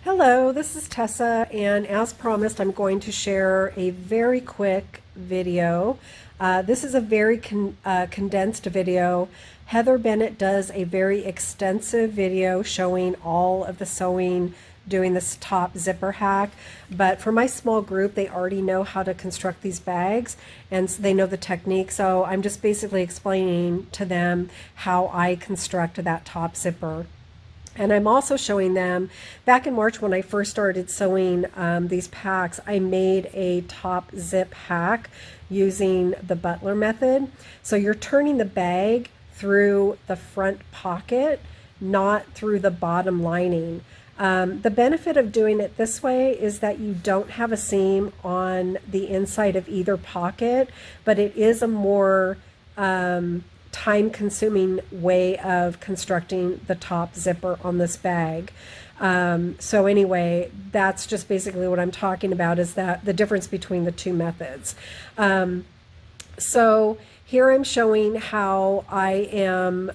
Hello, this is Tessa, and as promised, I'm going to share a very quick video. This is a very condensed video. Heather Bennett does a very extensive video showing all of the sewing doing this top zipper hack, but for my small group, they already know how to construct these bags and they know the technique, so I'm just basically explaining to them how I construct that top zipper. And I'm also showing them, back in March when I first started sewing these packs, I made a top zip hack using the Butler method. So you're turning the bag through the front pocket, not through the bottom lining. The benefit of doing it this way is that you don't have a seam on the inside of either pocket, but it is a more time-consuming way of constructing the top zipper on this bag. So anyway, that's just basically what I'm talking about, is that the difference between the two methods. So here I'm showing how I am,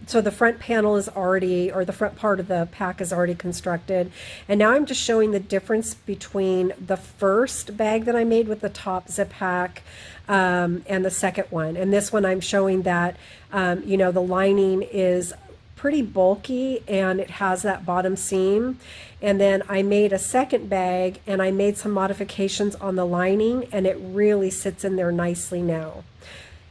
so the front panel is already, or the front part of the pack is already constructed. And now I'm just showing the difference between the first bag that I made with the top zip hack and the second one. And this one I'm showing that, the lining is pretty bulky and it has that bottom seam. And then I made a second bag and I made some modifications on the lining and it really sits in there nicely now.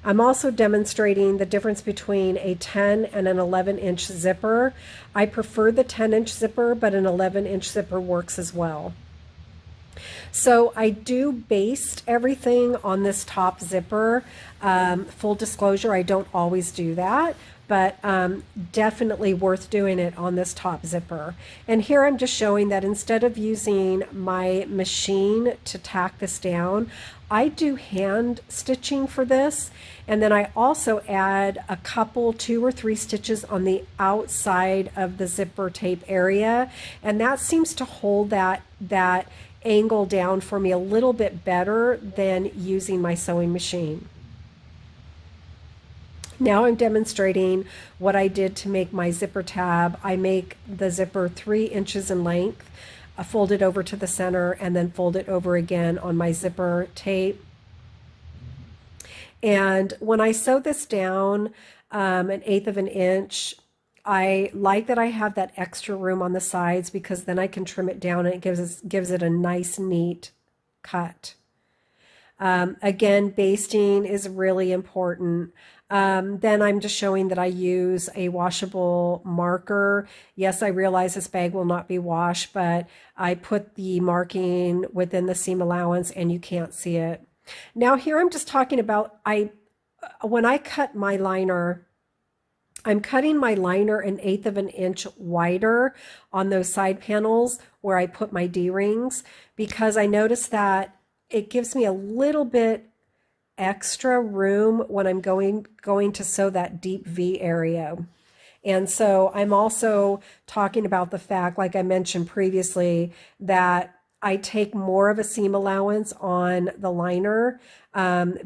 I'm also demonstrating the difference between a 10 and an 11-inch zipper. I prefer the 10-inch zipper, but an 11-inch zipper works as well. So I do baste everything on this top zipper. Full disclosure, I don't always do that, but definitely worth doing it on this top zipper. And here I'm just showing that instead of using my machine to tack this down, I do hand stitching for this, and then I also add a couple, 2 or 3 stitches on the outside of the zipper tape area, and that seems to hold that angle down for me a little bit better than using my sewing machine. Now I'm demonstrating what I did to make my zipper tab. I make the zipper 3 inches in length, fold it over to the center, and then fold it over again on my zipper tape. And when I sew this down 1/8 of an inch, I like that I have that extra room on the sides because then I can trim it down and it gives it a nice, neat cut. Again, basting is really important. Then I'm just showing that I use a washable marker. Yes, I realize this bag will not be washed, but I put the marking within the seam allowance and you can't see it. Now here I'm just talking about, when I cut my liner, I'm cutting my liner 1/8 of an inch wider on those side panels where I put my D-rings, because I noticed that it gives me a little bit extra room when I'm going to sew that deep V area. And so I'm also talking about the fact, like I mentioned previously, that I take more of a seam allowance on the liner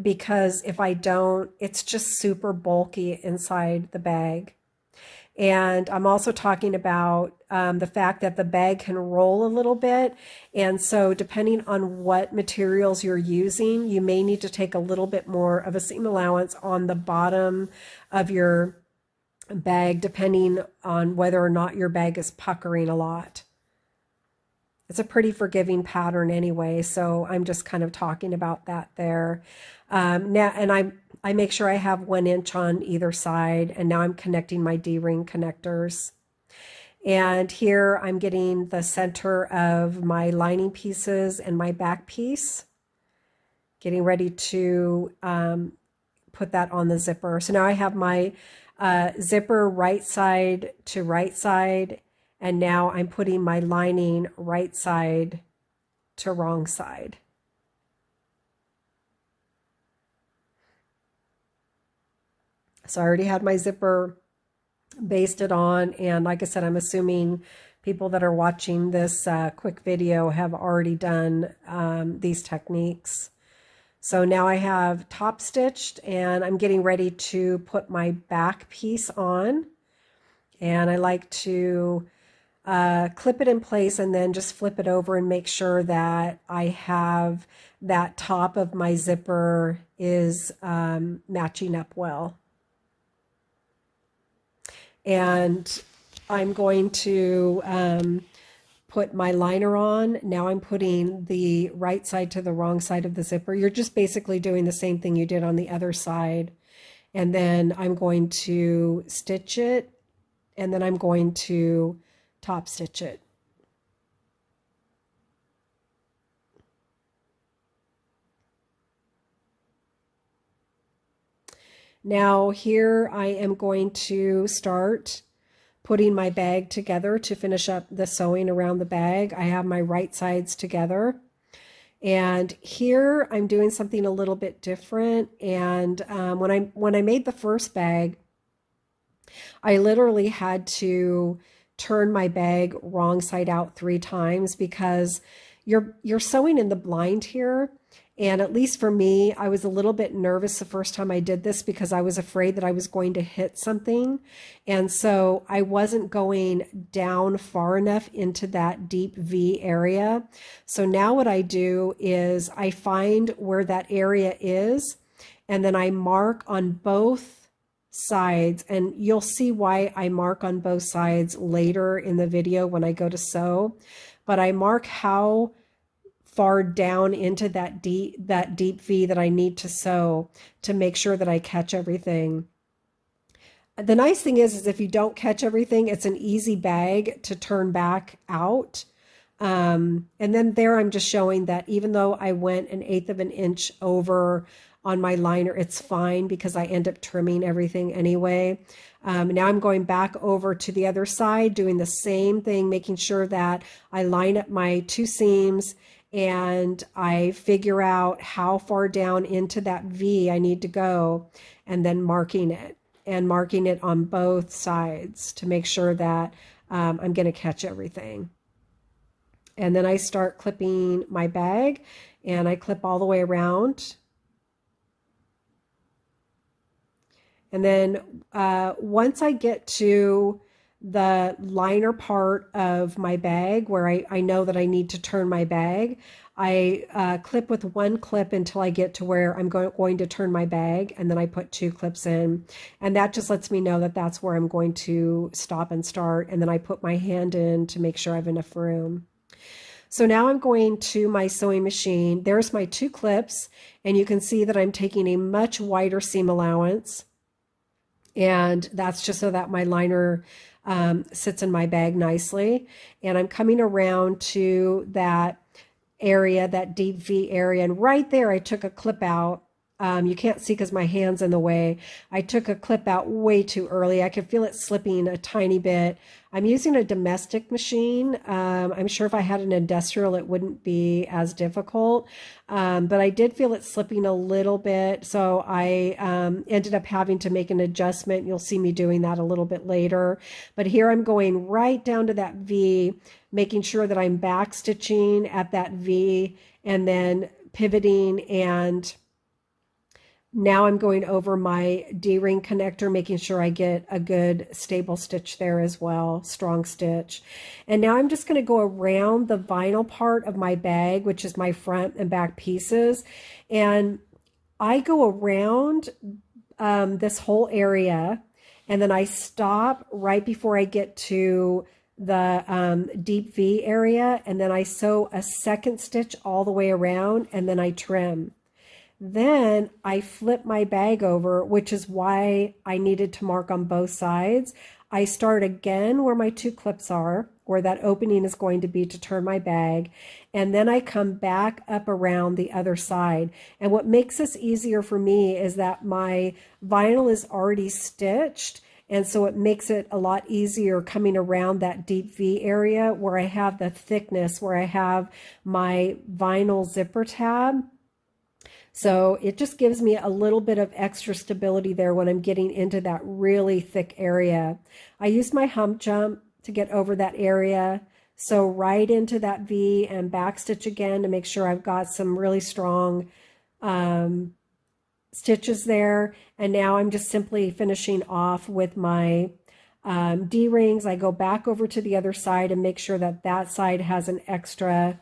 because if I don't, it's just super bulky inside the bag. And I'm also talking about the fact that the bag can roll a little bit. And so depending on what materials you're using, you may need to take a little bit more of a seam allowance on the bottom of your bag, depending on whether or not your bag is puckering a lot. It's a pretty forgiving pattern anyway, so I'm just kind of talking about that there. Now, and I make sure I have 1 inch on either side, and now I'm connecting my D-ring connectors. And here I'm getting the center of my lining pieces and my back piece, getting ready to put that on the zipper. So now I have my zipper right side to right side, and now I'm putting my lining right side to wrong side. So I already had my zipper basted on, and like I said, I'm assuming people that are watching this quick video have already done these techniques. So now I have top stitched and I'm getting ready to put my back piece on. And I like to clip it in place and then just flip it over and make sure that I have that top of my zipper is matching up well. And I'm going to put my liner on. Now I'm putting the right side to the wrong side of the zipper. You're just basically doing the same thing you did on the other side. And then I'm going to stitch it, and then I'm going to top stitch it. Now here I am going to start putting my bag together to finish up the sewing around the bag. I have my right sides together. And here I'm doing something a little bit different. And when I made the first bag, I literally had to turn my bag wrong side out 3 times because you're sewing in the blind here. And at least for me, I was a little bit nervous the first time I did this because I was afraid that I was going to hit something. And so I wasn't going down far enough into that deep V area. So now what I do is I find where that area is, and then I mark on both sides. And you'll see why I mark on both sides later in the video when I go to sew. But I mark how far down into that deep V that I need to sew to make sure that I catch everything. The nice thing is if you don't catch everything, it's an easy bag to turn back out. And then there I'm just showing that even though I went 1/8 of an inch over on my liner, it's fine because I end up trimming everything anyway. Now I'm going back over to the other side, doing the same thing, making sure that I line up my 2 seams and I figure out how far down into that V I need to go, and then marking it on both sides to make sure that I'm going to catch everything. And then I start clipping my bag, and I clip all the way around. And then once I get to the liner part of my bag where I know that I need to turn my bag, I clip with 1 clip until I get to where I'm going to turn my bag, and then I put 2 clips in. And that just lets me know that that's where I'm going to stop and start. And then I put my hand in to make sure I have enough room. So now I'm going to my sewing machine. There's my 2 clips, and you can see that I'm taking a much wider seam allowance. And that's just so that my liner sits in my bag nicely. And I'm coming around to that area, that deep V area. And right there, I took a clip out. You can't see because my hand's in the way. I took a clip out way too early. I could feel it slipping a tiny bit. I'm using a domestic machine. I'm sure if I had an industrial, it wouldn't be as difficult. But I did feel it slipping a little bit. So I ended up having to make an adjustment. You'll see me doing that a little bit later. But here I'm going right down to that V, making sure that I'm back stitching at that V and then pivoting, and now I'm going over my D-ring connector, making sure I get a good stable stitch there as well, strong stitch. And now I'm just going to go around the vinyl part of my bag, which is my front and back pieces. And I go around this whole area, and then I stop right before I get to the deep V area, and then I sew a 2nd stitch all the way around, and then I trim. Then I flip my bag over, which is why I needed to mark on both sides. I start again where my 2 clips are, where that opening is going to be to turn my bag, and then I come back up around the other side. And what makes this easier for me is that my vinyl is already stitched, and so it makes it a lot easier coming around that deep V area where I have the thickness, where I have my vinyl zipper tab. So it just gives me a little bit of extra stability there when I'm getting into that really thick area. I use my hump jump to get over that area. So right into that V and back stitch again to make sure I've got some really strong stitches there. And now I'm just simply finishing off with my D-rings, I go back over to the other side and make sure that that side has an extra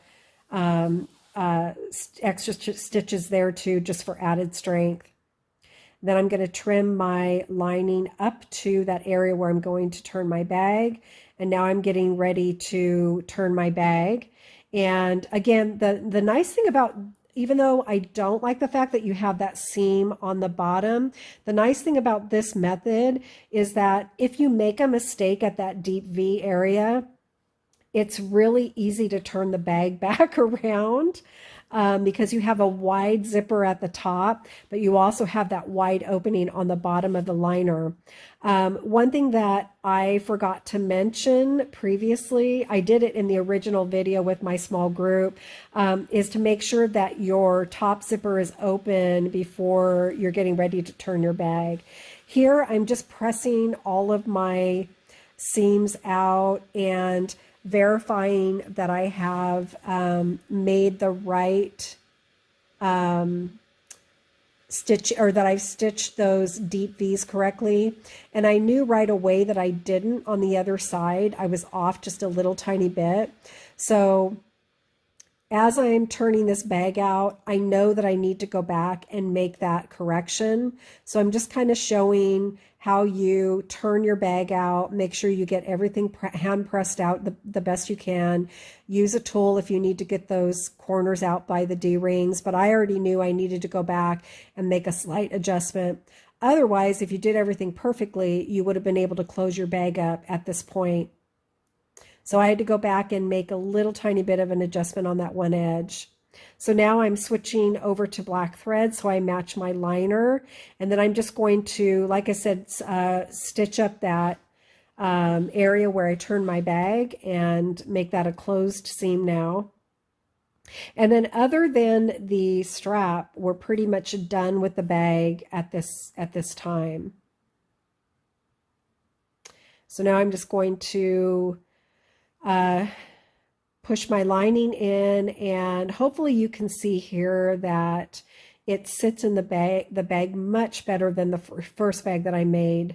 stitches there too, just for added strength. Then I'm going to trim my lining up to that area where I'm going to turn my bag. And now I'm getting ready to turn my bag. And again, the nice thing about, even though I don't like the fact that you have that seam on the bottom, the nice thing about this method is that if you make a mistake at that deep V area, it's really easy to turn the bag back around because you have a wide zipper at the top, but you also have that wide opening on the bottom of the liner. One thing that I forgot to mention previously, I did it in the original video with my small group, is to make sure that your top zipper is open before you're getting ready to turn your bag. Here, I'm just pressing all of my seams out and verifying that I have made the right stitch, or that I've stitched those deep V's correctly. And I knew right away that I didn't on the other side. I was off just a little tiny bit. So as I'm turning this bag out, I know that I need to go back and make that correction. So I'm just kind of showing how you turn your bag out, make sure you get everything hand pressed out the best you can. Use a tool if you need to get those corners out by the D-rings, but I already knew I needed to go back and make a slight adjustment. Otherwise, if you did everything perfectly, you would have been able to close your bag up at this point. So I had to go back and make a little tiny bit of an adjustment on that one edge. So now I'm switching over to black thread so I match my liner. And then I'm just going to, like I said, stitch up that area where I turn my bag and make that a closed seam now. And then other than the strap, we're pretty much done with the bag at this time. So now I'm just going to push my lining in, and hopefully you can see here that it sits in the bag much better than the first bag that I made.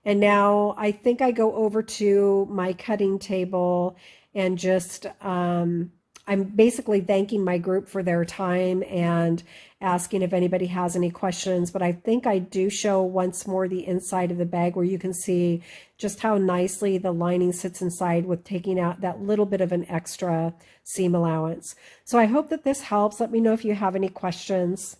And now I think I go over to my cutting table and just I'm basically thanking my group for their time and asking if anybody has any questions. But I think I do show once more the inside of the bag, where you can see just how nicely the lining sits inside with taking out that little bit of an extra seam allowance. So I hope that this helps. Let me know if you have any questions.